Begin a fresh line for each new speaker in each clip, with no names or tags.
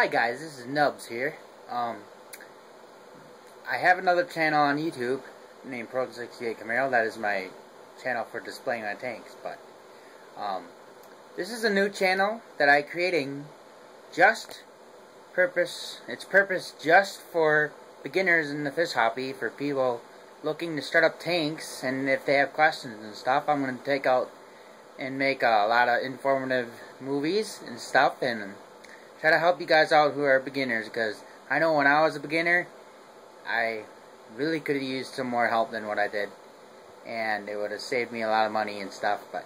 Hi guys, this is Nubs here. I have another channel on YouTube named Pro68 Camaro. That is my channel for displaying my tanks. But this is a new channel that I'm creating its purpose just for beginners in the fish hobby, for people looking to start up tanks, and if they have questions and stuff, I'm going to take out and make a lot of informative movies and stuff and try to help you guys out who are beginners, because I know when I was a beginner, I really could have used some more help than what I did, and it would have saved me a lot of money and stuff. But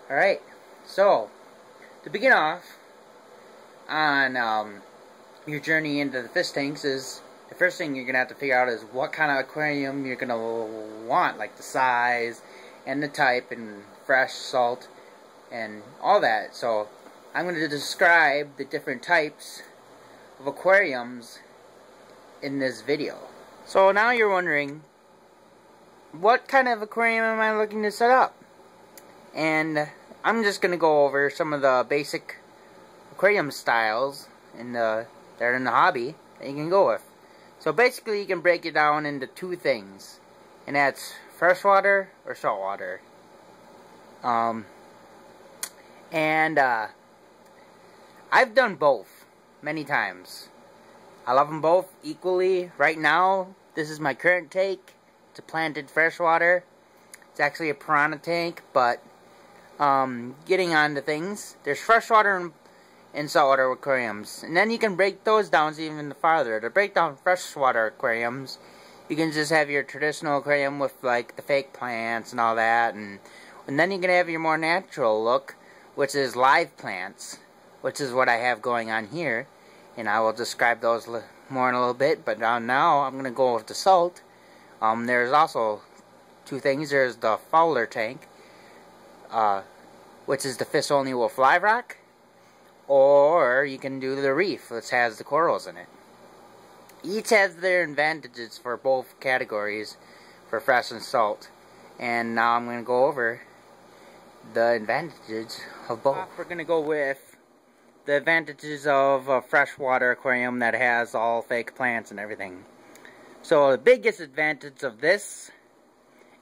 alright, so to begin off on your journey into the fish tanks, is the first thing you're going to have to figure out is what kind of aquarium you're going to want, like the size and the type and fresh, salt, and all that. So I'm going to describe the different types of aquariums in this video. So now you're wondering, what kind of aquarium am I looking to set up? And I'm just going to go over some of the basic aquarium styles that are in the hobby that you can go with. So basically you can break it down into two things, and that's freshwater or saltwater. I've done both many times. I love them both equally. Right now, this is my current tank. It's a planted freshwater. It's actually a piranha tank, but getting on to things, there's freshwater and saltwater aquariums, and then you can break those down even farther. To break down freshwater aquariums, you can just have your traditional aquarium with like the fake plants and all that, and then you can have your more natural look, which is live plants, which is what I have going on here, and I will describe those more in a little bit. But now I'm going to go with the salt. There's also two things. There's the Fowler tank, which is the fish only with live rock, or you can do the reef, which has the corals in it. Each has their advantages for both categories, for fresh and salt. And now I'm going to go over the advantages of both. We're going to go with the advantages of a freshwater aquarium that has all fake plants and everything. So the biggest advantage of this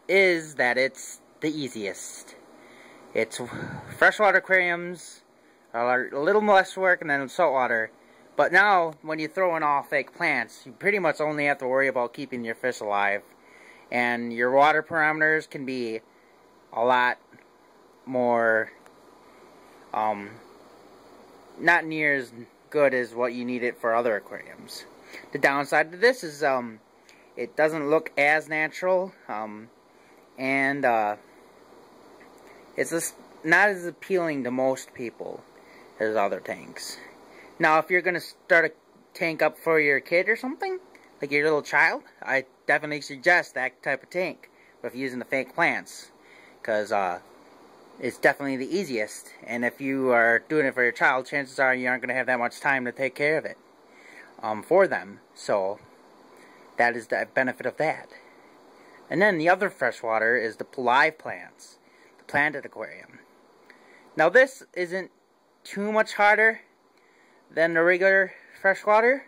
is that it's the easiest. Freshwater aquariums are a little less work than saltwater, but now when you throw in all fake plants, you pretty much only have to worry about keeping your fish alive, and your water parameters can be a lot more not near as good as what you need it for other aquariums. The downside to this is it doesn't look as natural, and it's just not as appealing to most people as other tanks. Now, if you're going to start a tank up for your kid or something, like your little child, I definitely suggest that type of tank with using the fake plants, because it's definitely the easiest. And if you are doing it for your child, chances are you aren't going to have that much time to take care of it for them. So that is the benefit of that. And then the other freshwater is the live plants, the planted aquarium. Now this isn't too much harder than the regular freshwater,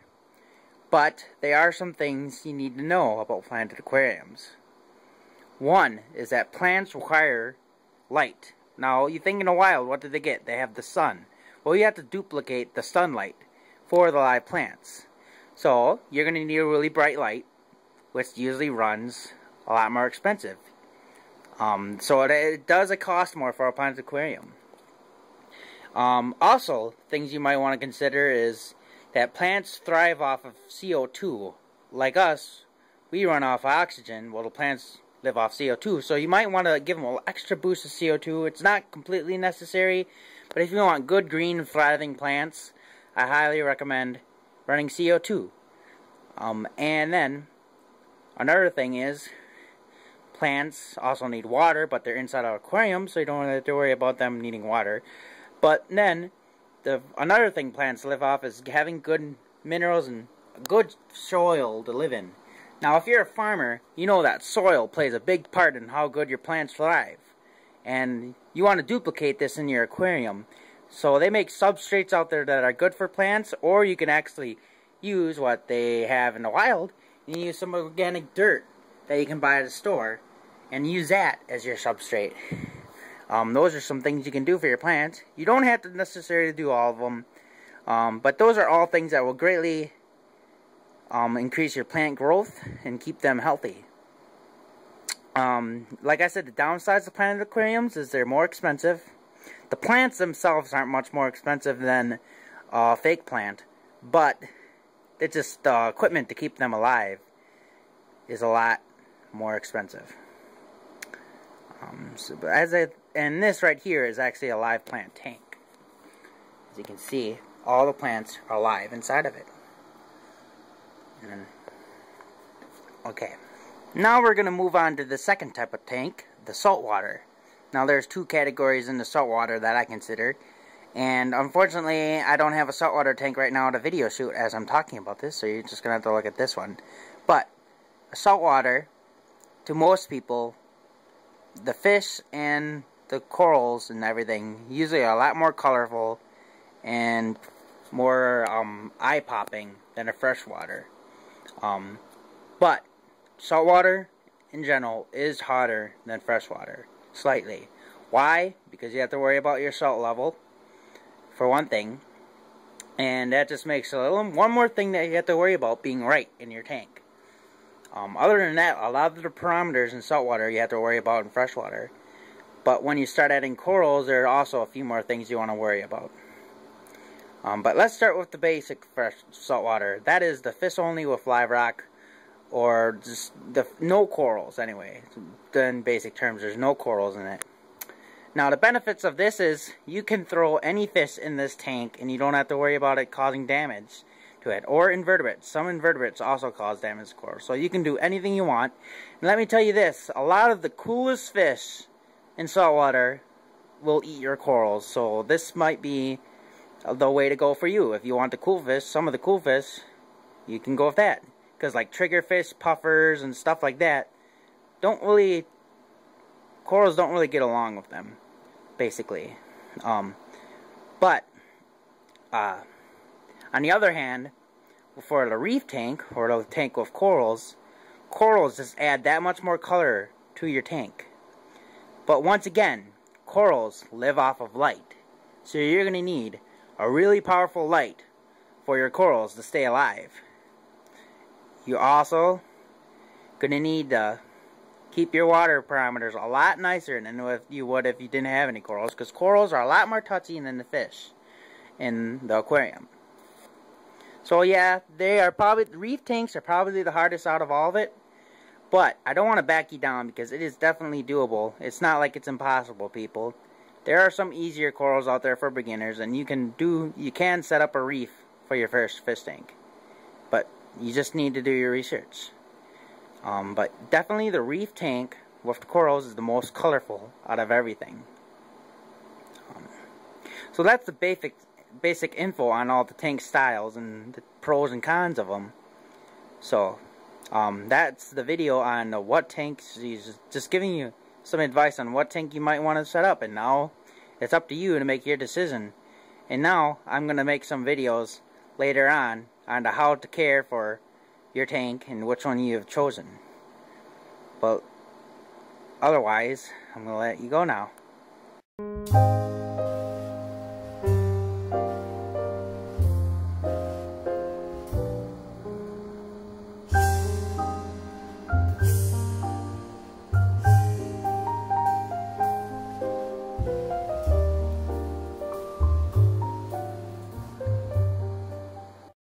but there are some things you need to know about planted aquariums. One is that plants require light. Now, you think in the wild, what do they get? They have the sun. Well, you have to duplicate the sunlight for the live plants. So, you're going to need a really bright light, which usually runs a lot more expensive. So it does cost more for a planted aquarium. Also, things you might want to consider is that plants thrive off of CO2. Like us, we run off oxygen. Well, the plants live off CO2, so you might want to give them an extra boost of CO2. It's not completely necessary, but if you want good, green, thriving plants, I highly recommend running CO2. And then, another thing is, plants also need water, but they're inside an aquarium, so you don't have to worry about them needing water. But then, another thing plants live off is having good minerals and good soil to live in. Now, if you're a farmer, you know that soil plays a big part in how good your plants thrive. And you want to duplicate this in your aquarium. So they make substrates out there that are good for plants, or you can actually use what they have in the wild and use some organic dirt that you can buy at a store and use that as your substrate. Those are some things you can do for your plants. You don't have to necessarily do all of them, but those are all things that will greatly increase your plant growth and keep them healthy. Like I said, the downsides of planted aquariums is they're more expensive. The plants themselves aren't much more expensive than a fake plant, but it's just equipment to keep them alive is a lot more expensive. And this right here is actually a live plant tank. As you can see, all the plants are alive inside of it. Okay, now we're going to move on to the second type of tank, the saltwater. Now there's two categories in the saltwater that I consider, and unfortunately I don't have a saltwater tank right now at a video shoot as I'm talking about this, so you're just going to have to look at this one. But a saltwater, to most people, the fish and the corals and everything usually are a lot more colorful and more eye-popping than a freshwater. But saltwater in general is hotter than freshwater, slightly. Why? Because you have to worry about your salt level, for one thing, and that just makes one more thing that you have to worry about being right in your tank. Other than that, a lot of the parameters in saltwater you have to worry about in freshwater. But when you start adding corals, there are also a few more things you want to worry about. But let's start with the basic fresh saltwater. That is the fish only with live rock, or just no corals anyway. In basic terms, there's no corals in it. Now the benefits of this is you can throw any fish in this tank and you don't have to worry about it causing damage to it, or invertebrates. Some invertebrates also cause damage to corals, so you can do anything you want. And let me tell you this, a lot of the coolest fish in saltwater will eat your corals, so this might be the way to go for you. If you want the cool fish, some of the cool fish, you can go with that, because like triggerfish, puffers, and stuff like that, corals don't really get along with them, basically. But on the other hand, for the reef tank, or the tank with corals just add that much more color to your tank. But once again, corals live off of light, so you're going to need a really powerful light for your corals to stay alive. You're also going to need to keep your water parameters a lot nicer than what you would if you didn't have any corals, because corals are a lot more touchy than the fish in the aquarium. So yeah, the reef tanks are probably the hardest out of all of it, but I don't want to back you down because it is definitely doable. It's not like it's impossible, people. There are some easier corals out there for beginners, and you can set up a reef for your first fish tank, but you just need to do your research. But definitely the reef tank with the corals is the most colorful out of everything. So that's the basic info on all the tank styles and the pros and cons of them. So that's the video on what tanks. Just giving you some advice on what tank you might want to set up, and now it's up to you to make your decision. And now I'm going to make some videos later on how to care for your tank and which one you have chosen. But otherwise, I'm going to let you go now.